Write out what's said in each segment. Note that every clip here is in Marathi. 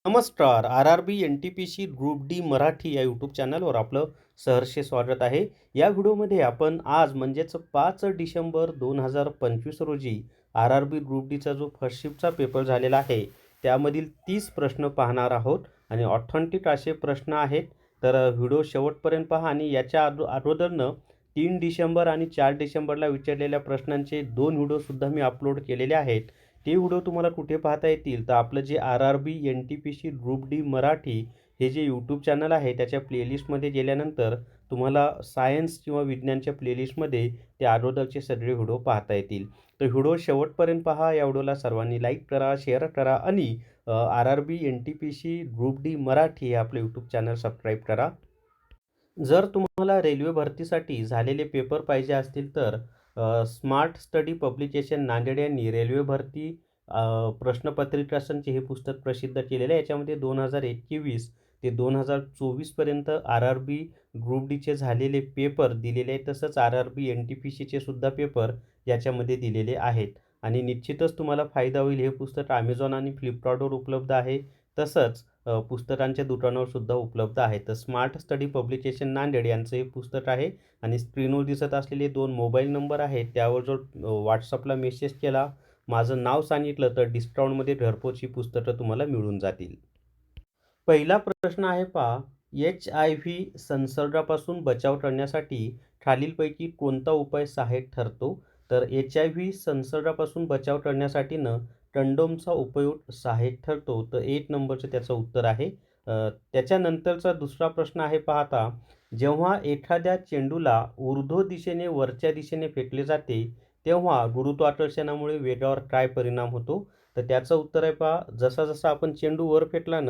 नमस्कार. आर-आर-बी एन-टी-पी-सी ग्रुप डी मराठी या यूट्यूब चॅनलवर आपलं सहर्ष स्वागत आहे. या व्हिडिओमध्ये आपण आज म्हणजेच 5 डिसेंबर 2025 रोजी आर-आर-बी ग्रुप डीचा जो फर्स्ट शिफ्टचा पेपर झालेला आहे, त्यामधील 30 प्रश्न पाहणार आहोत आणि ऑथेंटिक असे प्रश्न आहेत. तर व्हिडिओ शेवटपर्यंत पहा आणि याच्या अगोदरनं 3 डिसेंबर आणि 4 डिसेंबरला विचारलेल्या प्रश्नांचे 2 व्हिडिओसुद्धा मी अपलोड केलेले आहेत. ते व्हिडिओ तुम्हाला कुठे पाहता येतील तर आपलं जे आर-आर-बी एन-टी-पी-सी ग्रुप डी मराठी हे जे यूट्यूब चॅनल आहे त्याच्या प्लेलिस्टमध्ये गेल्यानंतर तुम्हाला सायन्स किंवा विज्ञानच्या प्लेलिस्टमध्ये ते अगोदरचे सगळे व्हिडिओ पाहता येतील. तर व्हिडिओ शेवटपर्यंत पहा. या व्हिडिओला सर्वांनी लाईक करा, शेअर करा आणि आर-आर-बी एन-टी-पी-सी ग्रुप डी मराठी हे आपलं यूट्यूब चॅनल सबस्क्राईब करा. जर तुम्हाला रेल्वे भरतीसाठी झालेले पेपर पाहिजे असतील तर स्मार्ट स्टडी पब्लिकेशन नांदेड यांनी रेल्वे भरती प्रश्नपत्रिका संच हे पुस्तक प्रसिद्ध केलेलं आहे. याच्यामध्ये 2021 ते 2024पर्यंत आर-आर-बी ग्रुप डीचे झालेले पेपर दिलेले आहेत. तसंच आर-आर-बी एन-टी-पी-सीचे सुद्धा पेपर याच्यामध्ये दिलेले आहेत आणि निश्चितच तुम्हाला फायदा होईल. हे पुस्तक Amazon आणि Flipkartवर उपलब्ध आहे. तसंच पुस्तकांच्या दुकानावर सुद्धा उपलब्ध आहे. तर स्मार्ट स्टडी पब्लिकेशन नांदेड यांचं हे पुस्तक आहे आणि स्क्रीनवर दिसत असलेले 2 मोबाईल नंबर आहेत. त्यावर जर WhatsAppला मेसेज केला, माझं नाव सांगितलं तर डिस्काउंटमध्ये घरपोच ही पुस्तकं तुम्हाला मिळून जातील. पहिला प्रश्न आहे पहा, HIV संसर्गापासून बचाव करण्यासाठी खालीलपैकी कोणता उपाय सहाय्यक ठरतो? तर HIV संसर्गापासून बचाव करण्यासाठी कंडोमचा उपयोग सहाय्यक ठरतो. तर 1 नंबरचं त्याचं उत्तर आहे. त्याच्यानंतरचा दुसरा प्रश्न आहे पहा, जेव्हा एखाद्या चेंडूला ऊर्ध्व दिशेने वरच्या दिशेने फेकले जाते, तेव्हा गुरुत्वाकर्षणामुळे वेगावर काय परिणाम होतो? तर त्याचं उत्तर आहे पहा, जसा आपण चेंडू वर फेकला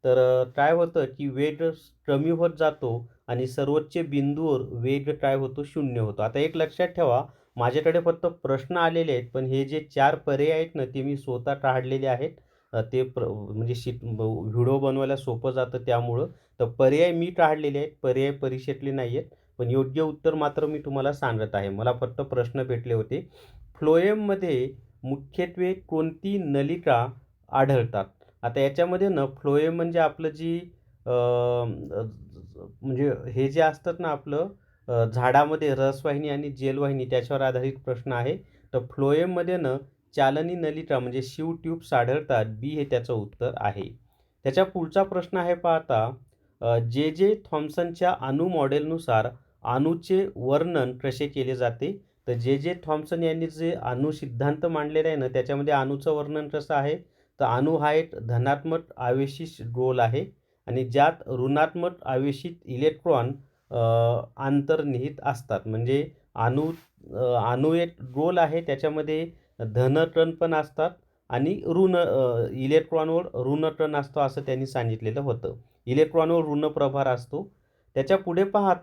तर काय होतं की वेग कमी होत जातो आणि सर्वोच्च बिंदूवर वेग काय होतो? 0 होतो. आता एक लक्षात ठेवा, माझ्याकडे फक्त प्रश्न आलेले आहेत, पण हे जे 4 पर्याय आहेत ते मी स्वतः काढलेले आहेत. ते म्हणजे व्हिडिओ बनवायला सोपं जातं त्यामुळं. तर पर्याय मी काढलेले आहेत, पर्याय परीक्षेतले नाही आहेत. पण योग्य उत्तर मात्र मी तुम्हाला सांगत आहे. मला फक्त प्रश्न भेटले होते. फ्लोएममध्ये मुख्यत्वे कोणती नलिका आढळतात? आता याच्यामध्ये फ्लोएम म्हणजे आपलं जी म्हणजे हे जे असतात आपलं झाडामध्ये रसवाहिनी आणि जेलवाहिनी त्याच्यावर आधारित प्रश्न आहे. तर फ्लोएममध्ये चालनी नलिका म्हणजे शिव ट्यूब्स आढळतात. बी हे त्याचं उत्तर आहे. त्याच्या पुढचा प्रश्न आहे पहा, जे थॉम्सनच्या अणू मॉडेलनुसार अणूचे वर्णन कसे केले जाते? तर जे थॉम्सन यांनी जे अणू सिद्धांत मांडलेला आहे त्याच्यामध्ये अणूचं वर्णन कसं आहे? तर अणू हा एक धनात्मक आवेशित गोल आहे आणि ज्यात ऋणात्मक आवेशित इलेक्ट्रॉन अंतर्निहित असतात. म्हणजे अणू एक गोल आहे, त्याच्यामध्ये धन कण पण असतात आणि इलेक्ट्रॉनवर ऋण कण असतो असं त्यांनी सांगितलेलं होतं. इलेक्ट्रॉनवर ऋण प्रभार असतो. त्याच्या पुढे पहा,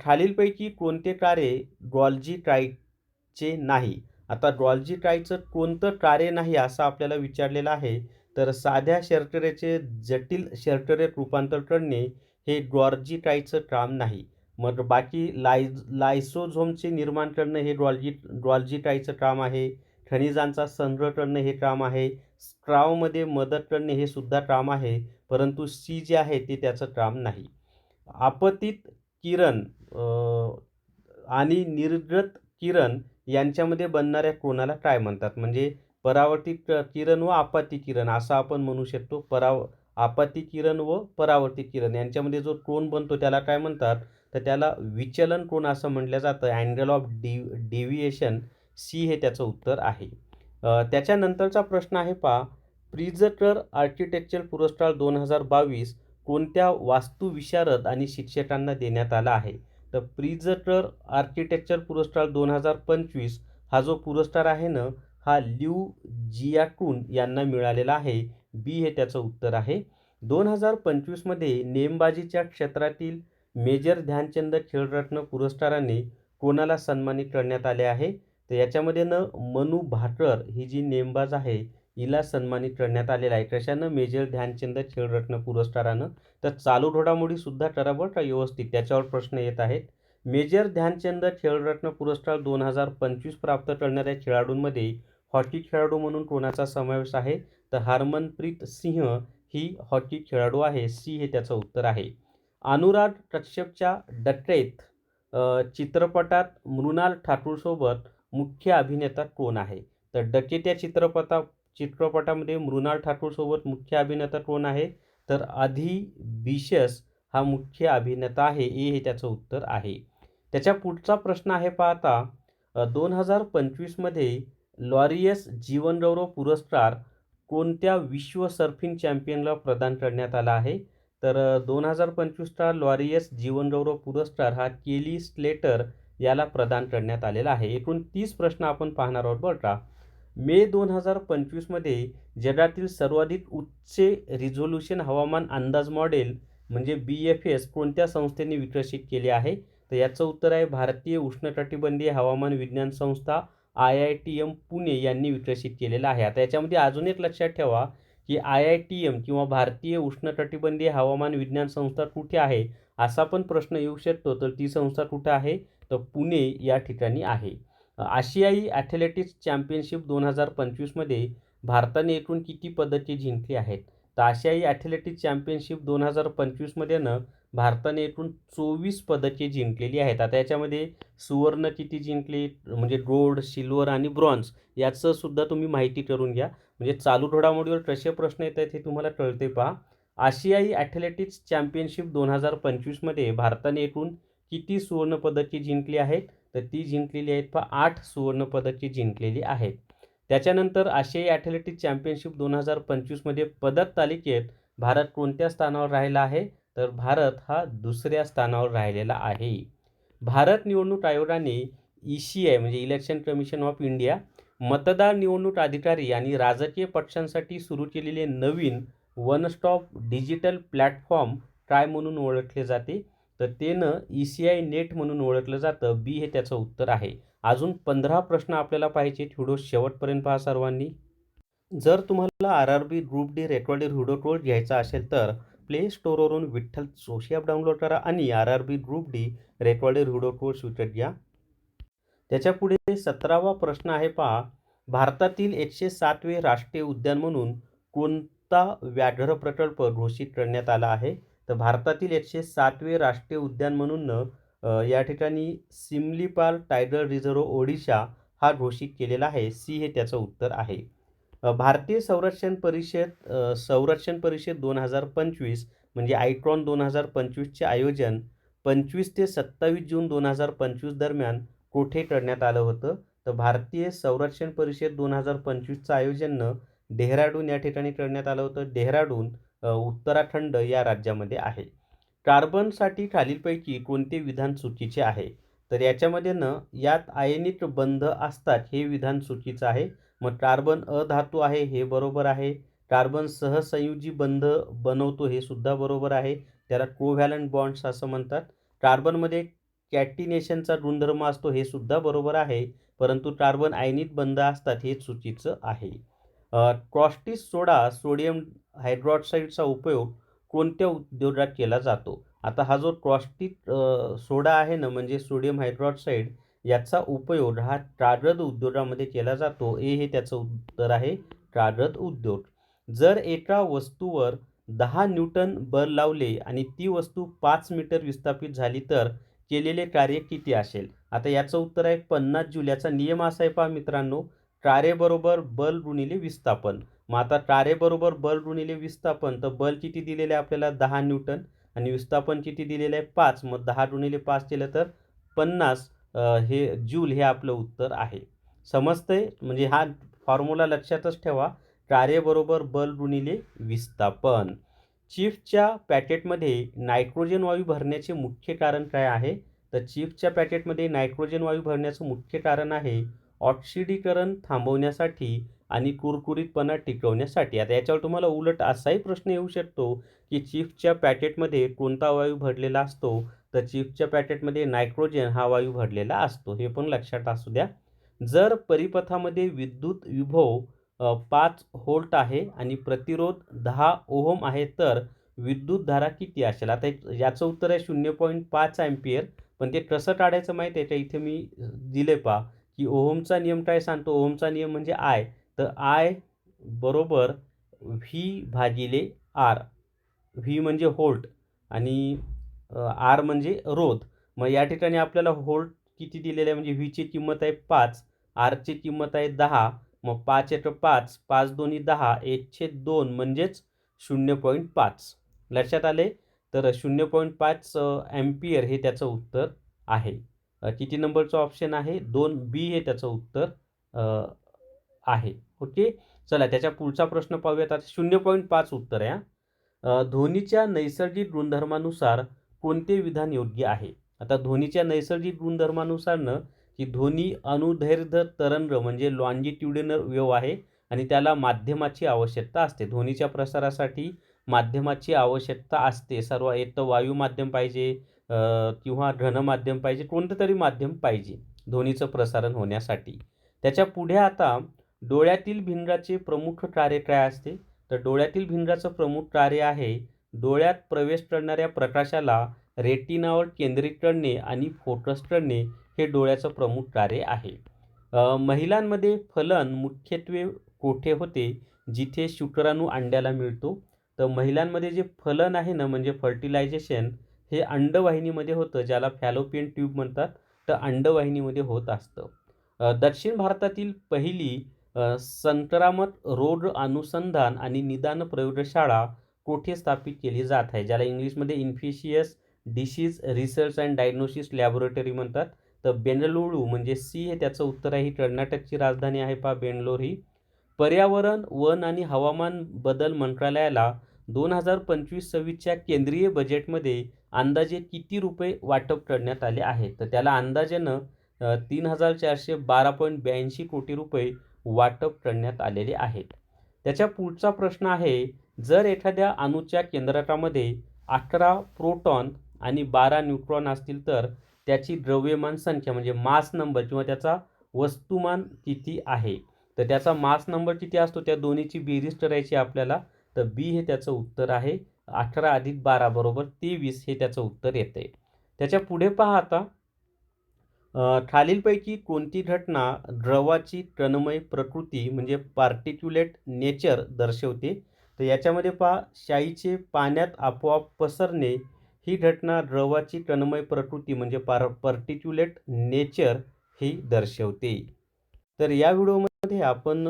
खालीलपैकी कोणते कार्य गॉल्जी टाईचे नाही? आता गॉल्जी टाईचं कोणतं कार्य नाही असं आपल्याला विचारलेलं आहे. तर साध्या शर्करेचे जटिल शर्करेत रूपांतर करणे हे गॉल्जी टाईचं काम नाही. मग बाकी लायसोझोमचे निर्माण करणं हे गॉल्जी टाईचं काम आहे. खनिजांचा संग्रह करणं हे काम आहे. स्त्रावमध्ये मदत करणे हे सुद्धा काम आहे. परंतु सी जे आहे ते त्याचं काम नाही. आपतित किरण आणि निर्गत किरण यांच्यामध्ये बनणाऱ्या कोणाला काय म्हणतात? म्हणजे परावर्तित किरण व आपत्ती किरण असं आपण म्हणू शकतो. आपत्ती किरण व परावर्तित किरण यांच्यामध्ये जो कोन बनतो त्याला काय म्हणतात? तर त्याला विचलन कोन असं म्हटलं जातं. अँगल ऑफ डेव्हिएशन सी हे त्याचं उत्तर आहे. त्याच्यानंतरचा प्रश्न आहे पहा, प्रिझकर आर्किटेक्चर पुरस्कार 2022 कोणत्या वास्तुविशारद आणि शिक्षकांना देण्यात आला आहे? तर प्रिझकर आर्किटेक्चर पुरस्कार 2025 हा जो पुरस्कार आहे हा लिऊ जियाकुन यांना मिळालेला आहे. बी हे त्याचं उत्तर आहे. 2025मध्ये नेमबाजीच्या क्षेत्रातील मेजर ध्यानचंद खेलरत्न पुरस्काराने कोणाला सन्मानित करण्यात आले आहे? तर याच्यामध्ये मनू भाकर ही जी नेमबाज आहे हिला सन्मानित करण्यात आलेला आहे. कशानं? मेजर ध्यानचंद खेलरत्न पुरस्कारानं. तर चालू घडामोडी सुद्धा करा बरं का व्यवस्थित, त्याच्यावर प्रश्न येत आहेत. मेजर ध्यानचंद खेलरत्न पुरस्कार 2025 प्राप्त करणाऱ्या खेळाडूंमध्ये हॉकी खेळाडू म्हणून कोणाचा समावेश आहे? तर हरमनप्रीत सिंह ही हॉकी खेळाडू आहे. सी हे त्याचं उत्तर आहे. अनुराग कश्यपच्या डकेत चित्रपटात मृणाल ठाकूरसोबत मुख्य अभिनेता कोण आहे? तर डकेत या चित्रपटामध्ये मृणाल ठाकूरसोबत मुख्य अभिनेता कोण आहे? तर आधी बिशस हा मुख्य अभिनेता आहे. ए हे त्याचं उत्तर आहे. त्याच्या पुढचा प्रश्न आहे पाहता 2025मध्ये लॉरियस जीवनगौरव पुरस्कार कोणत्या विश्व सर्फिंग चॅम्पियनला प्रदान करण्यात आला आहे? तर 2025चा लॉरियस जीवनगौरव पुरस्कार हा केली स्लेटर याला प्रदान करण्यात आलेला आहे. एकूण 30 प्रश्न आपण पाहणार आहोत बरं का. मे 2025मध्ये जगातील सर्वाधिक उच्च रिझोल्यूशन हवामान अंदाज मॉडेल म्हणजे BFS कोणत्या संस्थेने विकसित केले आहे? तर याचं उत्तर आहे भारतीय उष्णकटिबंधीय हवामान विज्ञान संस्था IITM पुणे यांनी विकसित केलेला आहे. आता याच्यामध्ये अजून एक लक्षात ठेवा की IITM किंवा भारतीय उष्णकटिबंधीय हवामान विज्ञान संस्था कुठे आहे असा पण प्रश्न येऊ शकतो. तर ती संस्था कुठे आहे? तर पुणे या ठिकाणी आहे. आशियाई ॲथलेटिक्स चॅम्पियनशिप 2025मध्ये भारताने एकूण किती पदके जिंकली आहेत? तर आशियाई ॲथलेटिक्स चॅम्पियनशिप 2025मध्ये भारताने एकूण 24 पदके जिंकलेली आहेत. आता याच्यामध्ये सुवर्ण किती जिंकली म्हणजे गोल्ड, सिल्वर आणि ब्रॉन्झ याचं सुद्धा तुम्ही माहिती करून घ्या. म्हणजे चालू घडामोडीवर कसे प्रश्न येत आहेत हे तुम्हाला कळते पहा. आशियाई ॲथलेटिक्स चॅम्पियनशिप 2025मध्ये भारताने एकूण किती सुवर्णपदके जिंकली आहेत? तर ती जिंकलेली आहेत पहा 8 सुवर्णपदके जिंकलेली आहेत. त्याच्यानंतर आशियाई ॲथलेटिक्स चॅम्पियनशिप 2025मध्ये पदक तालिकेत भारत कोणत्या स्थानावर राहिला आहे? तर भारत हा दुसऱ्या स्थानावर राहिलेला आहे. भारत निवडणूक आयोगाने ECI म्हणजे इलेक्शन कमिशन ऑफ इंडिया मतदार निवडणूक अधिकारी आणि राजकीय पक्षांसाठी सुरू केलेले नवीन वन स्टॉप डिजिटल प्लॅटफॉर्म काय म्हणून ओळखले जाते? तर ते ECI नेट म्हणून ओळखलं जातं. बी हे त्याचं उत्तर आहे. अजून 15 प्रश्न आपल्याला पाहिजे. व्हिडिओ शेवटपर्यंत पहा सर्वांनी. जर तुम्हाला RRB group D recorded video course घ्यायचा असेल तर प्ले स्टोअरवरून विठ्ठल जोशी ॲप डाउनलोड करा आणि RRB group D recorded video course विकत घ्या. त्याच्या पुढे 17वा प्रश्न आहे पहा. भारतातील 107वे राष्ट्रीय उद्यान म्हणून कोणता व्याघ्र प्रकल्प घोषित करण्यात आला आहे? तर भारतातील 107वे राष्ट्रीय उद्यान म्हणून या ठिकाणी सिमलीपाल टायगर रिझर्व ओडिशा हा घोषित केलेला आहे. सी हे त्याचं उत्तर आहे. भारतीय संरक्षण परिषद 2025 म्हणजे आयक्रॉन 2025चे आयोजन 25 ते 27 जून 2025 दरम्यान कोठे करण्यात आलं होतं? तर भारतीय संरक्षण परिषद 2025चं आयोजन डेहराडून या ठिकाणी करण्यात आलं होतं. डेहराडून उत्तराखंड या राज्यामध्ये आहे. कार्बनसाठी खालीलपैकी कोणते विधान चुकीचे आहे? तर याच्यामध्ये यात आयनिक बंध असतात हे विधान चुकीचं आहे. मग कार्बन अधातू आहे हे बरोबर आहे. कार्बन सहसंयोजी बंध बनवतो हे सुद्धा बरोबर आहे. त्याला कोव्हॅलंट बॉन्ड्स असं म्हणतात. कार्बनमध्ये कॅटिनेशनचा गुणधर्म असतो हे सुद्धा बरोबर आहे. परंतु कार्बन आयनिक बंध असतात हे चुकीचं आहे. कॉस्टिक सोडा सोडियम हायड्रॉक्साईडचा उपयोग कोणत्या उद्योगात केला जातो? आता हा जो कॉस्टिक सोडा आहे म्हणजे सोडियम हायड्रॉक्साईड याचा उपयोग हा कागद उद्योगामध्ये केला जातो. ए हे त्याचं उत्तर आहे कागद उद्योग. जर एका वस्तूवर 10 न्यूटन बल लावले आणि ती वस्तू 5 मीटर विस्थापित झाली तर केलेले कार्य किती असेल? आता याचं उत्तर आहे 50 जूल. याचा नियम असा आहे पहा मित्रांनो, कार्य बरोबर बल गुणिले विस्थापन. मग आता कार्य बरोबर बल गुणिले विस्थापन, तर बल किती दिलेले आहे आपल्याला 10 न्यूटन आणि विस्थापन किती दिलेलं आहे 5. मग 10 गुणिले 5 केलं तर 50 हे जूल हे आपलं उत्तर आहे. समजतंय? म्हणजे हा फॉर्म्युला लक्षातच ठेवा. कार्य बरोबर बल गुणिले विस्थापन. चिप्सच्या पॅकेटमध्ये नायट्रोजन वायू भरण्याचे मुख्य कारण काय आहे? तर चिप्सच्या पॅकेटमध्ये नायट्रोजन वायू भरण्याचं मुख्य कारण आहे ऑक्सिडीकरण थांबवण्यासाठी आणि कुरकुरीतपणा टिकवण्यासाठी. आता याच्यावर तुम्हाला उलट असाही प्रश्न येऊ शकतो की चिप्सच्या पॅकेटमध्ये कोणता वायू भरलेला असतो? तर चिप्सच्या पॅकेटमध्ये नायट्रोजन हा वायू भरलेला असतो. हे पण लक्षात असू द्या. जर परिपथामध्ये विद्युत विभव 5 व्होल्ट आहे आणि प्रतिरोध 10 ओहम आहे तर विद्युतधारा किती असेल? आता याचं उत्तर आहे 0.5 अँपिअर. पण ते कसं काढायचं माहिती आहे का? इथे मी दिले पहा की ओहमचा नियम काय सांगतो? ओहमचा नियम म्हणजे I. तर I बरोबर V भागिले आर. व्ही म्हणजे व्होल्ट आणि आर म्हणजे रोध. मग या ठिकाणी आपल्याला व्होल्ट किती दिलेलं आहे म्हणजे व्हीची किंमत आहे 5, आरची किंमत आहे 10. मग 5 × 5, 5 दोन्ही 10, 1/2 म्हणजेच 0.5. लक्षात आले? तर 0.5 अँपिअर हे त्याचं उत्तर आहे. किती नंबरचं ऑप्शन आहे? 2B हे त्याचं उत्तर आहे. ओके. चला त्याच्या पुढचा प्रश्न पाहूयात. आता 0.5 उत्तर आहे. ध्वनीच्या नैसर्गिक गुणधर्मानुसार कोणते विधान योग्य आहे? आता ध्वनीच्या नैसर्गिक गुणधर्मानुसारनं की ध्वनी अनुदैर्ध्य तरंग म्हणजे लॉन्जिट्युडिनल वेव्ह आहे आणि त्याला माध्यमाची आवश्यकता असते. ध्वनीच्या प्रसारासाठी माध्यमाची आवश्यकता असते. सर्व एक तर वायू माध्यम पाहिजे किंवा घन माध्यम पाहिजे, कोणतं तरी माध्यम पाहिजे ध्वनीचं प्रसारण होण्यासाठी. त्याच्या पुढे आता डोळ्यातील भिंगाचे प्रमुख कार्य काय असते? तर डोळ्यातील भिंगाचं प्रमुख कार्य आहे डोळ्यात प्रवेश करणाऱ्या प्रकाशाला रेटिनावर केंद्रित करणे आणि फोकस करणे हे डोळ्याचं प्रमुख कार्य आहे. महिलांमध्ये फलन मुख्यत्वे कोठे होते जिथे शुक्राणू अंड्याला मिळतो? तर महिलांमध्ये जे फलन आहे ना म्हणजे फर्टिलायझेशन हे अंडवाहिनीमध्ये होतं, ज्याला फॅलोपियन ट्यूब म्हणतात. तर अंडवाहिनीमध्ये होत असतं. दक्षिण भारतातील पहिली संक्रामक रोग अनुसंधान आणि निदान प्रयोगशाळा कोठे स्थापित केली जात आहे? ज्याला इंग्लिशमध्ये infectious disease research and diagnosis laboratory म्हणतात. तर बेंगळुरू म्हणजे सी हे त्याचं उत्तर आहे. ही कर्नाटकची राजधानी आहे पहा बेंगलोर ही. पर्यावरण, वन आणि हवामान बदल मंत्रालयाला 2025-26च्या केंद्रीय बजेटमध्ये अंदाजे किती रुपये वाटप करण्यात आले आहे? तर त्याला अंदाजेनं 3,412.82 कोटी रुपये वाटप करण्यात आलेले आहेत. त्याच्या पुढचा प्रश्न आहे, जर एखाद्या अणूच्या केंद्रकामध्ये 11 प्रोटॉन आणि 12 न्यूट्रॉन असतील तर त्याची द्रव्यमान संख्या म्हणजे मास नंबर किंवा त्याचा वस्तुमान किती आहे? तर त्याचा मास नंबर किती असतो त्या दोन्हीची बेरीज करायची आपल्याला. तर बी हे त्याचं उत्तर आहे. 11 + 12 = 23 हे त्याचं उत्तर येते. त्याच्या पुढे पहा आता, खालीलपैकी कोणती घटना द्रवाची कणमय प्रकृती म्हणजे पार्टिक्युलेट नेचर दर्शवते? तर याच्यामध्ये पहा, शाईचे पाण्यात आपोआप पसरणे ही घटना द्रवाची कणमय प्रकृती म्हणजे पार्टिक्युलेट नेचर ही दर्शवते. तर या व्हिडिओमध्ये आपण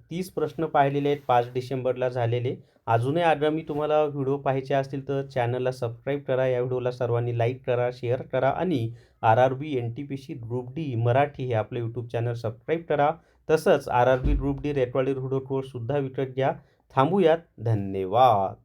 30 प्रश्न पाहिलेले आहेत 5 डिसेंबरला झालेले. अजूनही आगामी तुम्हाला व्हिडिओ पाहायचे असतील तर चॅनलला सबस्क्राईब करा. या व्हिडिओला सर्वांनी लाईक करा, शेअर करा आणि RRB NTPC group D Marathi हे आपलं यूट्यूब चॅनल सबस्क्राईब करा. तसंच RRB group D recorded video कोर्ससुद्धा विकत घ्या. थांबूयात. धन्यवाद.